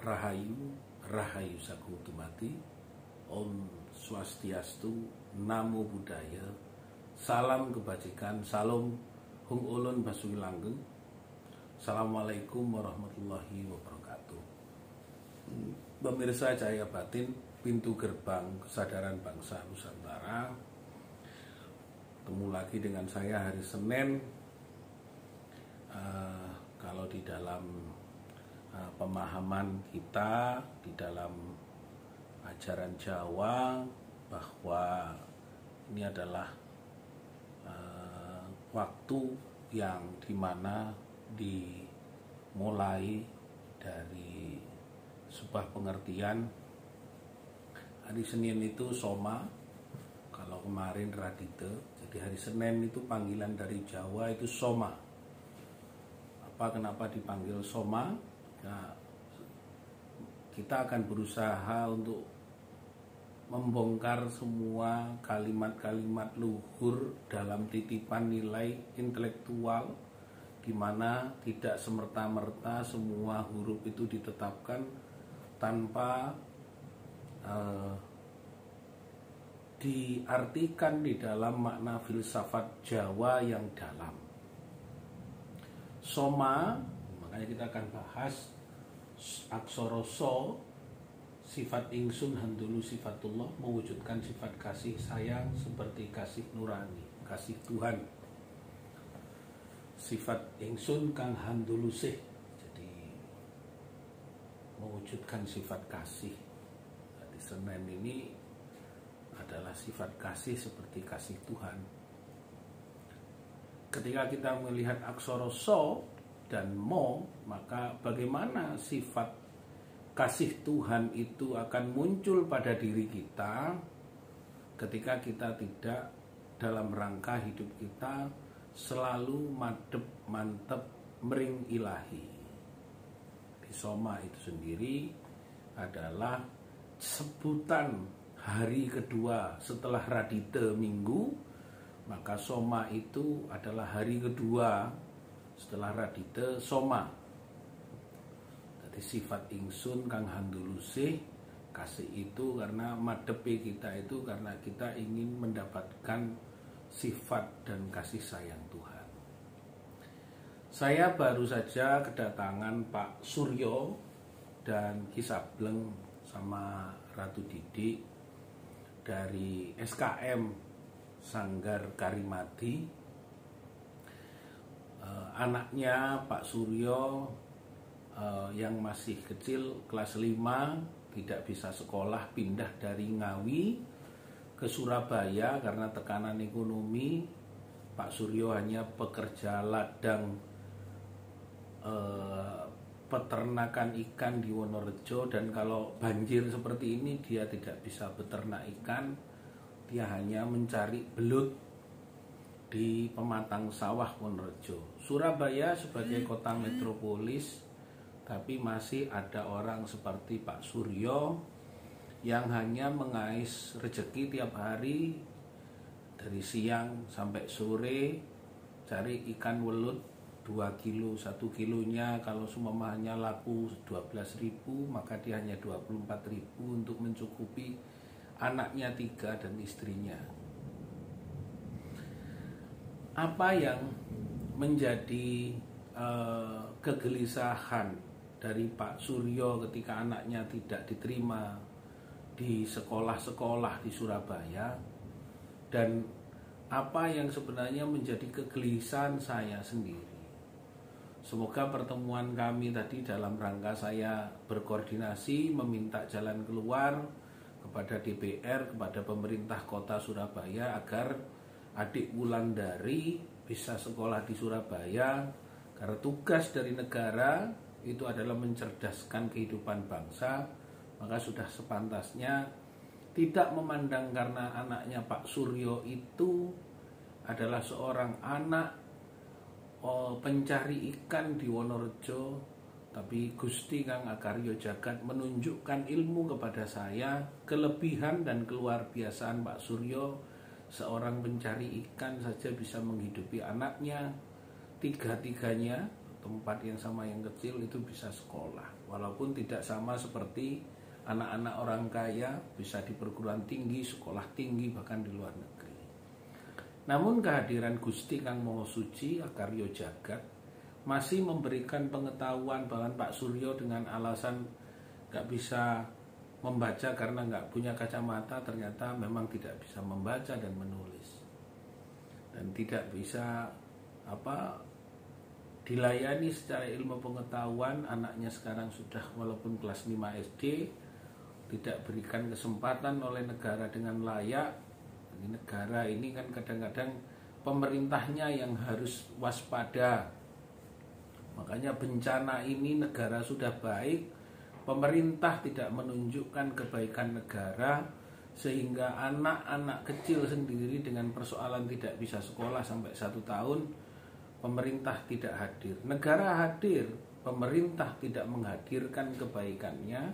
Rahayu, Rahayu Sagung Dumadi, Om Swastiastu, Namo Buddhaya, Salam Kebajikan, Salam Hung Ulun Basuki Langgeng. Assalamualaikum warahmatullahi wabarakatuh. Pemirsa Cahaya Batin, pintu gerbang kesadaran bangsa Nusantara. Ketemu lagi dengan saya hari Senin. Kalau di dalam pemahaman kita, di dalam ajaran Jawa, bahwa ini adalah waktu yang dimana dimulai dari sebuah pengertian. Hari Senin itu Soma, kalau kemarin Radite, jadi hari Senin itu panggilan dari Jawa itu Soma. Kenapa dipanggil Soma? Nah, kita akan berusaha untuk membongkar semua kalimat-kalimat luhur dalam titipan nilai intelektual, di mana tidak semerta-merta semua huruf itu ditetapkan tanpa diartikan di dalam makna filsafat Jawa yang dalam. Soma, makanya kita akan bahas aksara so, sifat ingsun handulu sifatullah, mewujudkan sifat kasih sayang seperti kasih nurani, kasih Tuhan. Sifat ingsun kang handulu sih, jadi mewujudkan sifat kasih. Di Senin ini adalah sifat kasih seperti kasih Tuhan. Ketika kita melihat aksara so dan mo, maka bagaimana sifat kasih Tuhan itu akan muncul pada diri kita ketika kita tidak dalam rangka hidup kita selalu madep mantep mering ilahi. Di Soma itu sendiri adalah sebutan hari kedua setelah Radite Minggu. Maka Soma itu adalah hari kedua setelah Radite Soma. Jadi sifat ingsun kang handulusih, kasih itu karena madepe kita itu karena kita ingin mendapatkan sifat dan kasih sayang Tuhan. Saya baru saja kedatangan Pak Suryo dan Ki Sableng sama Ratu Didik dari SKM Sanggar Karimati. Anaknya Pak Suryo yang masih kecil kelas 5 tidak bisa sekolah, pindah dari Ngawi ke Surabaya karena tekanan ekonomi. Pak Suryo hanya pekerja ladang peternakan ikan di Wonorejo, dan kalau banjir seperti ini dia tidak bisa beternak ikan. Dia hanya mencari belut di pematang sawah Wonorejo. Surabaya sebagai kota metropolis, tapi masih ada orang seperti Pak Suryo yang hanya mengais rezeki tiap hari dari siang sampai sore, cari ikan welut 2 kilo, 1 kilonya kalau seumpamanya laku 12.000, maka dia hanya 24.000 untuk mencukupi anaknya 3 dan istrinya. Apa yang menjadi kegelisahan dari Pak Suryo ketika anaknya tidak diterima di sekolah-sekolah di Surabaya, dan apa yang sebenarnya menjadi kegelisahan saya sendiri? Semoga pertemuan kami tadi dalam rangka saya berkoordinasi meminta jalan keluar kepada DPR, kepada pemerintah kota Surabaya agar adik Wulandari bisa sekolah di Surabaya, karena tugas dari negara itu adalah mencerdaskan kehidupan bangsa. Maka sudah sepantasnya tidak memandang karena anaknya Pak Suryo itu adalah seorang anak pencari ikan di Wonorejo, tapi Gusti Kang Akaryo Jagat menunjukkan ilmu kepada saya, kelebihan dan keluar biasaan Pak Suryo. Seorang pencari ikan saja bisa menghidupi anaknya, tiga-tiganya tempat yang sama yang kecil itu bisa sekolah, walaupun tidak sama seperti anak-anak orang kaya bisa di perguruan tinggi, sekolah tinggi, bahkan di luar negeri. Namun kehadiran Gusti Kang Maha Suci Akarya Jagat masih memberikan pengetahuan. Bahkan Pak Suryo dengan alasan gak bisa membaca karena gak punya kacamata, ternyata memang tidak bisa membaca dan menulis, dan tidak bisa dilayani secara ilmu pengetahuan. Anaknya sekarang sudah walaupun kelas 5 SD, tidak berikan kesempatan oleh negara dengan layak. Negara ini kan kadang-kadang pemerintahnya yang harus waspada. Makanya bencana ini negara sudah baik, pemerintah tidak menunjukkan kebaikan negara, sehingga anak-anak kecil sendiri dengan persoalan tidak bisa sekolah sampai 1 tahun, pemerintah tidak hadir. Negara hadir, pemerintah tidak menghadirkan kebaikannya,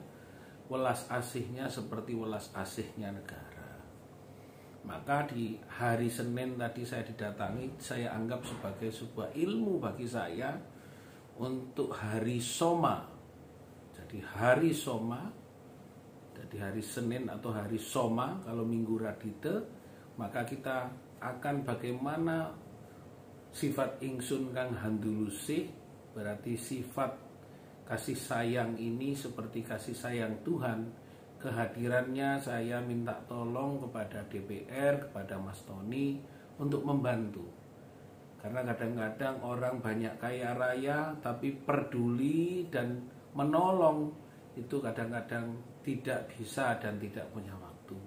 welas asihnya seperti welas asihnya negara. Maka di hari Senin tadi saya didatangi, saya anggap sebagai sebuah ilmu bagi saya untuk hari Soma. Jadi hari Soma, jadi hari Senin atau hari Soma kalau Minggu Radite, maka kita akan bagaimana sifat ingsun kang handulusih, berarti sifat kasih sayang ini seperti kasih sayang Tuhan. Kehadirannya saya minta tolong kepada DPR, kepada Mas Tony untuk membantu. Karena kadang-kadang orang banyak kaya raya tapi peduli dan menolong itu kadang-kadang tidak bisa dan tidak punya waktu.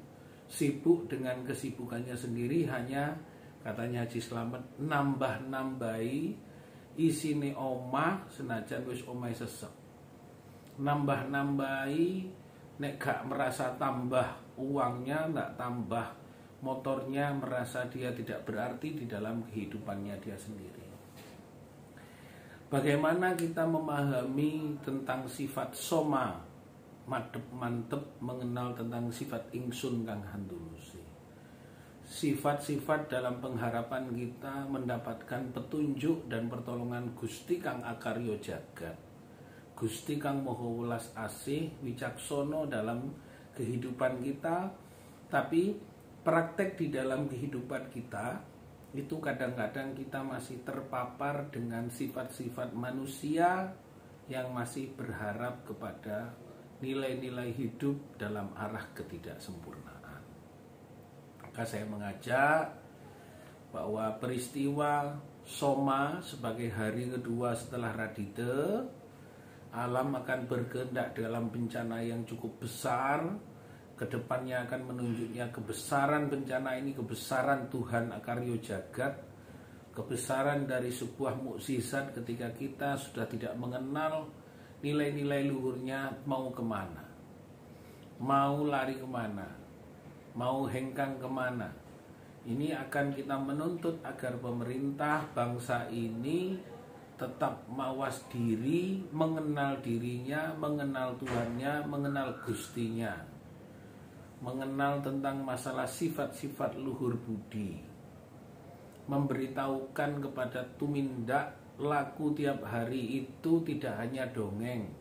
Sibuk dengan kesibukannya sendiri, hanya katanya Haji Slamet nambah-nambahi isine omah senajan wis omahe sesek. Nambah-nambahi, nek gak merasa tambah uangnya, gak tambah motornya, merasa dia tidak berarti di dalam kehidupannya dia sendiri. Bagaimana kita memahami tentang sifat soma, madep mantep, mengenal tentang sifat ingsun kang handulusi. Sifat-sifat dalam pengharapan kita mendapatkan petunjuk dan pertolongan Gusti Kang Akarya Jagat, Gusti Kang Maha Welas Asih wicaksono dalam kehidupan kita. Tapi praktek di dalam kehidupan kita itu kadang-kadang kita masih terpapar dengan sifat-sifat manusia yang masih berharap kepada nilai-nilai hidup dalam arah ketidaksempurnaan. Maka saya mengajak bahwa peristiwa Soma sebagai hari kedua setelah Radite, alam akan berkehendak dalam bencana yang cukup besar. Kedepannya akan menunjuknya kebesaran bencana ini, kebesaran Tuhan Akarya Jagat, kebesaran dari sebuah mukjizat ketika kita sudah tidak mengenal nilai-nilai luhurnya, mau kemana, mau lari kemana, mau hengkang kemana. Ini akan kita menuntut agar pemerintah bangsa ini tetap mawas diri, mengenal dirinya, mengenal Tuhannya, mengenal Gustinya, mengenal tentang masalah sifat-sifat luhur budi, memberitahukan kepada tumindak laku tiap hari itu tidak hanya dongeng,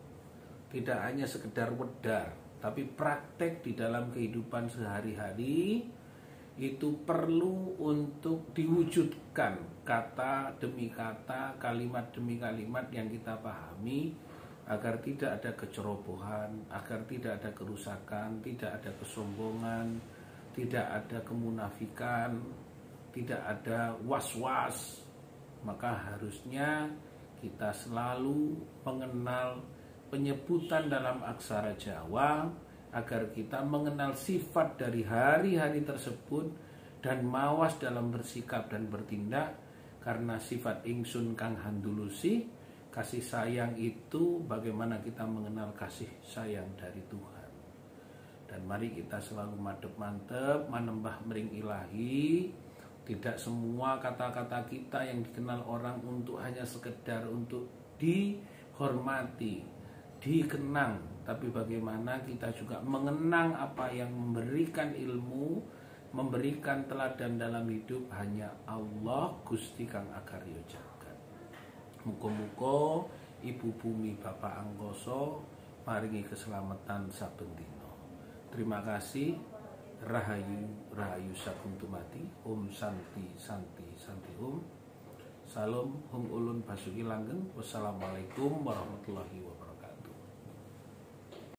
tidak hanya sekedar wedar, tapi praktek di dalam kehidupan sehari-hari itu perlu untuk diwujudkan, kata demi kata, kalimat demi kalimat yang kita pahami, agar tidak ada kecerobohan, agar tidak ada kerusakan, tidak ada kesombongan, tidak ada kemunafikan, tidak ada was-was. Maka harusnya kita selalu mengenal penyebutan dalam aksara Jawa, agar kita mengenal sifat dari hari-hari tersebut dan mawas dalam bersikap dan bertindak. Karena sifat ingsun kang handulusi, kasih sayang itu bagaimana kita mengenal kasih sayang dari Tuhan. Dan mari kita selalu madep mantep, manembah mering ilahi. Tidak semua kata-kata kita yang dikenal orang untuk hanya sekedar untuk dihormati, dikenang, tapi bagaimana kita juga mengenang apa yang memberikan ilmu, memberikan teladan dalam hidup hanya Allah Gusti Kang Akarya Jagat. Muga-muga Ibu Bumi Bapak Angkasa maringi keselamatan saben dina. Terima kasih. Rahayu Rahayu Sagung Dumadi. Om Santi Santi Santi Om. Salam Hum Ulun Basuki Langgeng. Wassalamualaikum warahmatullahi wabarakatuh.